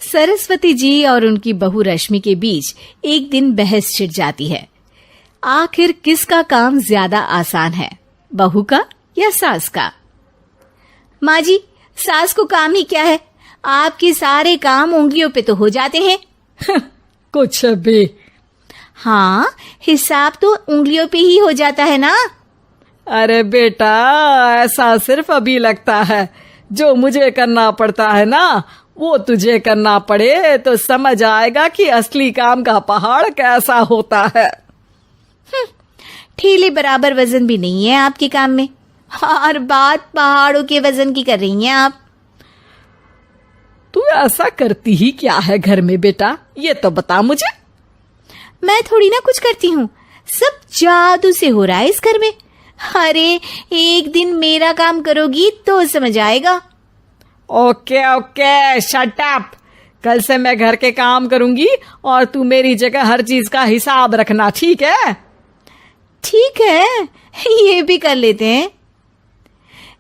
सरस्वती जी और उनकी बहू रश्मि के बीच एक दिन बहस छिड़ जाती है। आखिर किसका काम ज्यादा आसान है, बहू का या सास का? माँ जी, सास को काम ही क्या है, आपके सारे काम उंगलियों पे तो हो जाते हैं। कुछ भी। हाँ, हिसाब तो उंगलियों पे ही हो जाता है ना। अरे बेटा, ऐसा सिर्फ अभी लगता है। जो मुझे करना पड़ता है ना, वो तुझे करना पड़े तो समझ आएगा कि असली काम का पहाड़ कैसा होता है। ठेले बराबर वजन भी नहीं है आपके काम में, और बात पहाड़ों के वजन की कर रही हैं आप। तू ऐसा करती ही क्या है घर में बेटा, ये तो बता मुझे। मैं थोड़ी ना कुछ करती हूँ, सब जादू से हो रहा है इस घर में। अरे एक दिन मेरा काम करोगी तो समझ आएगा। Okay okay, shut up. कल से मैं घर के काम करूंगी और तू मेरी जगह हर चीज का हिसाब रखना, ठीक है? ठीक है, ये भी कर लेते हैं।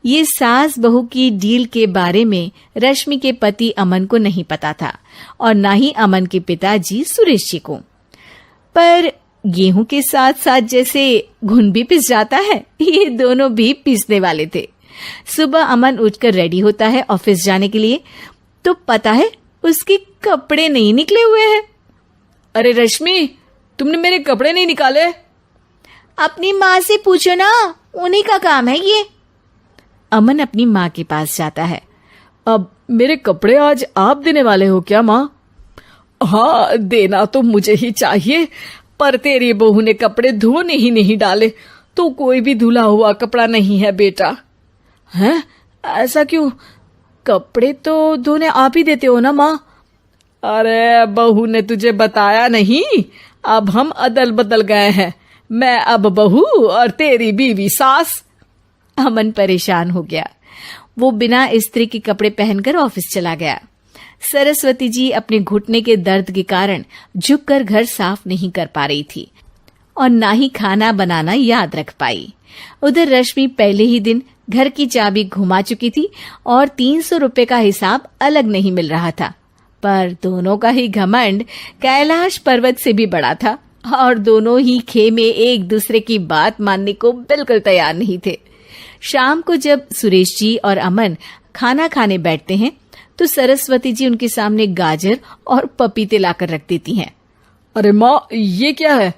ये सास बहू की डील के बारे में रश्मि के पति अमन को नहीं पता था और ना ही अमन के पिताजी सुरेश जी को। पर गेहूं के साथ साथ जैसे घुन भी पिस जाता है, ये दोनों भी पिसने वाले थे। सुबह अमन उठकर रेडी होता है ऑफिस जाने के लिए, तो पता है उसके कपड़े नहीं निकले हुए हैं। अरे रश्मि, तुमने मेरे कपड़े नहीं निकाले? अपनी माँ से पूछो ना, उन्हीं का काम है ये। अमन अपनी माँ के पास जाता है। अब मेरे कपड़े आज आप देने वाले हो क्या माँ? हाँ, देना तो मुझे ही चाहिए, पर तेरी बहू ने कपड़े धोने ही नहीं डाले, तो कोई भी धुला हुआ कपड़ा नहीं है बेटा। हैं? ऐसा क्यों? कपड़े तो धोने आप ही देते हो ना माँ? अरे बहू ने तुझे बताया नहीं, अब हम अदल बदल गए हैं। मैं अब बहू और तेरी बीवी सास। अमन परेशान हो गया। वो बिना इस्त्री के कपड़े पहनकर ऑफिस चला गया। सरस्वती जी अपने घुटने के दर्द के कारण झुककर घर साफ नहीं कर पा रही थी और ना ही खाना बनाना याद रख पाई। उधर रश्मि पहले ही दिन घर की चाबी घुमा चुकी थी और 300 रुपए का हिसाब अलग नहीं मिल रहा था। पर दोनों का ही घमंड कैलाश पर्वत से भी बड़ा था और दोनों ही खेमे एक दूसरे की बात मानने को बिल्कुल तैयार नहीं थे। शाम को जब सुरेश जी और अमन खाना खाने बैठते हैं तो सरस्वती जी उनके सामने गाजर और पपीते लाकर रख देती हैं। अरे माँ, ये क्या है?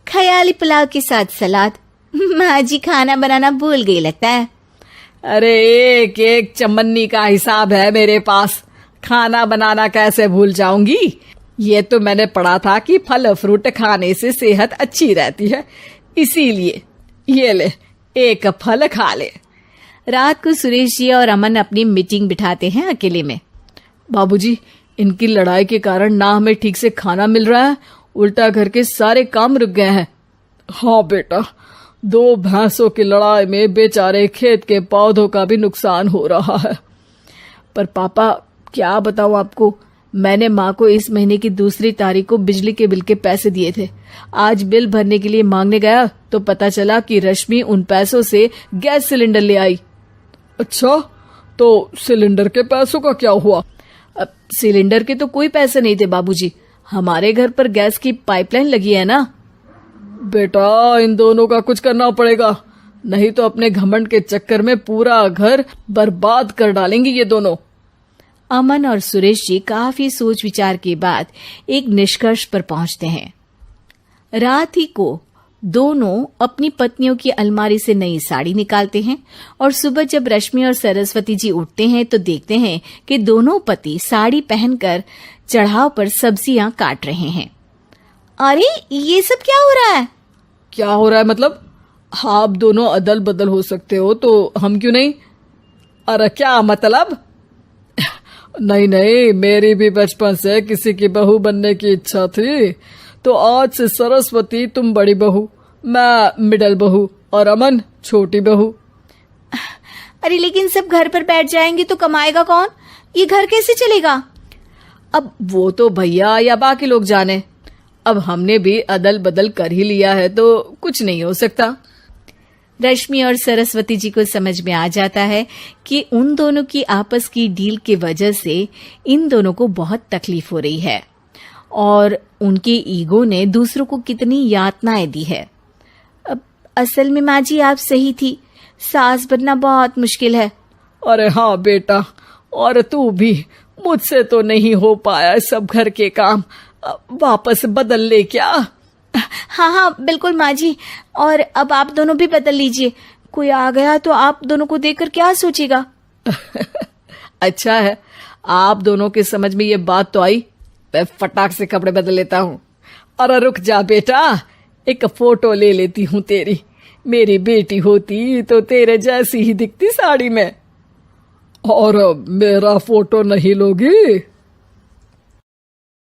ख्याली पुलाव के साथ सलाद। माँ जी खाना बनाना भूल गई लगता है। अरे एक एक चमन्नी का हिसाब है मेरे पास, खाना बनाना कैसे भूल जाऊंगी? ये तो मैंने पढ़ा था कि फल फ्रूट खाने से सेहत अच्छी रहती है, इसीलिए ये ले, एक फल खा ले। रात को सुरेश जी और अमन अपनी मीटिंग बिठाते हैं अकेले में। बाबूजी, इनकी लड़ाई के कारण ना हमें ठीक से खाना मिल रहा है, उल्टा घर के सारे काम रुक गए हैं। हाँ बेटा, 2 भैंसों की लड़ाई में बेचारे खेत के पौधों का भी नुकसान हो रहा है। पर पापा, क्या बताऊं आपको, मैंने माँ को इस महीने की 2 तारीख को बिजली के बिल के पैसे दिए थे। आज बिल भरने के लिए मांगने गया तो पता चला कि रश्मि उन पैसों से गैस सिलेंडर ले आई। अच्छा, तो सिलेंडर के पैसों का क्या हुआ? अब सिलेंडर के तो कोई पैसे नहीं थे बाबूजी, हमारे घर पर गैस की पाइपलाइन लगी है ना। बेटा, इन दोनों का कुछ करना पड़ेगा, नहीं तो अपने घमंड के चक्कर में पूरा घर बर्बाद कर डालेंगी ये दोनों। अमन और सुरेश जी काफी सोच विचार के बाद एक निष्कर्ष पर पहुंचते हैं। रात ही को दोनों अपनी पत्नियों की अलमारी से नई साड़ी निकालते हैं और सुबह जब रश्मि और सरस्वती जी उठते हैं तो देखते हैं कि दोनों पति साड़ी पहनकर चढ़ाव पर सब्जियां काट रहे हैं। अरे ये सब क्या हो रहा है? क्या हो रहा है मतलब? आप दोनों अदल बदल हो सकते हो तो हम क्यों नहीं? अरे क्या मतलब? नहीं नहीं, मेरी भी बचपन से किसी की बहू बनने की इच्छा थी, तो आज से सरस्वती तुम बड़ी बहू, मैं मिडल बहू और अमन छोटी बहू। अरे लेकिन सब घर पर बैठ जाएंगे तो कमाएगा कौन? ये घर कैसे चलेगा? अब वो तो भैया या बाकी लोग जाने, अब हमने भी अदल बदल कर ही लिया है तो कुछ नहीं हो सकता। रश्मि और सरस्वती जी को समझ में आ जाता है कि उन दोनों की आपस की डील के वजह से इन दोनों को बहुत तकलीफ हो रही है और उनके ईगो ने दूसरों को कितनी यातनाएं दी है। अब असल में माँ जी आप सही थी, सास बनना बहुत मुश्किल है। अरे हाँ बेटा, और तू भी, मुझसे तो नहीं हो पाया सब घर के काम, वापस बदल ले क्या? हाँ हाँ बिल्कुल माँ जी, और अब आप दोनों भी बदल लीजिए, कोई आ गया तो आप दोनों को देखकर क्या सोचेगा। अच्छा है, आप दोनों के समझ में ये बात तो आई, मैं फटाक से कपड़े बदल लेता हूँ। अरे रुक जा बेटा, एक फोटो ले लेती हूँ तेरी, मेरी बेटी होती तो तेरे जैसी ही दिखती साड़ी में। और मेरा फोटो नहीं लोगी?